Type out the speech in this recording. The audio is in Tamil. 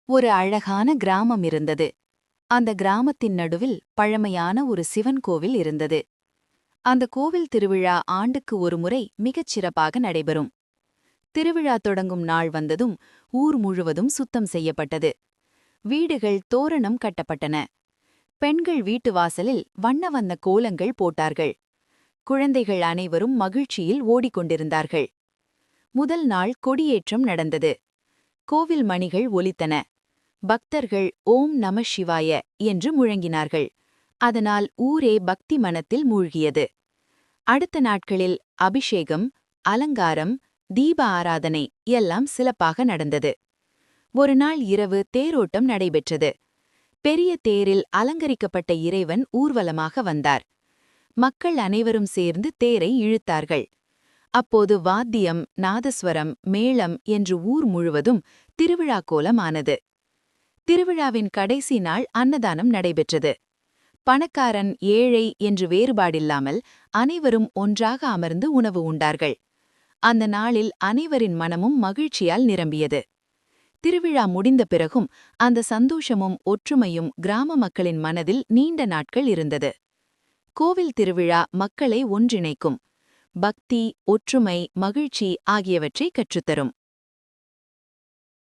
ஒரு அழகான கிராமம் இருந்தது. அந்த கிராமத்தின் நடுவில் பழமையான ஒரு சிவன் கோவில் இருந்தது. அந்த கோவில் திருவிழா ஆண்டுக்கு ஒருமுறை மிகச் சிறப்பாக நடைபெறும். திருவிழா தொடங்கும் நாள் வந்ததும் ஊர் முழுவதும் சுத்தம் செய்யப்பட்டது. வீடுகள் தோரணம் கட்டப்பட்டன. பெண்கள் வீட்டு வாசலில் வண்ண வண்ண கோலங்கள் போட்டார்கள். குழந்தைகள் அனைவரும் மகிழ்ச்சியில் ஓடிக்கொண்டிருந்தார்கள். முதல் நாள் கொடியேற்றம் நடந்தது. கோவில் மணிகள் ஒலித்தன. பக்தர்கள் ஓம் நம சிவாய என்று முழங்கினார்கள். அதனால் ஊரே பக்தி மனத்தில் மூழ்கியது. அடுத்த நாட்களில் அபிஷேகம், அலங்காரம், தீப ஆராதனை எல்லாம் சிறப்பாக நடந்தது. ஒரு நாள் இரவு தேரோட்டம் நடைபெற்றது. பெரிய தேரில் அலங்கரிக்கப்பட்ட இறைவன் ஊர்வலமாக வந்தார். மக்கள் அனைவரும் சேர்ந்து தேரை இழுத்தார்கள். அப்போது வாத்தியம், நாதஸ்வரம், மேளம் என்று ஊர் முழுவதும் திருவிழா கோலமானது. திருவிழாவின் கடைசி நாள் அன்னதானம் நடைபெற்றது. பணக்காரன், ஏழை என்று வேறுபாடில்லாமல் அனைவரும் ஒன்றாக அமர்ந்து உணவு உண்டார்கள். அந்த நாளில் அனைவரின் மனமும் மகிழ்ச்சியால் நிரம்பியது. திருவிழா முடிந்த பிறகும் அந்த சந்தோஷமும் ஒற்றுமையும் கிராம மக்களின் மனதில் நீண்ட நாட்கள் இருந்தது. கோவில் திருவிழா மக்களை ஒன்றிணைக்கும். பக்தி, ஒற்றுமை, மகிழ்ச்சி ஆகியவற்றை கற்றுத்தரும்.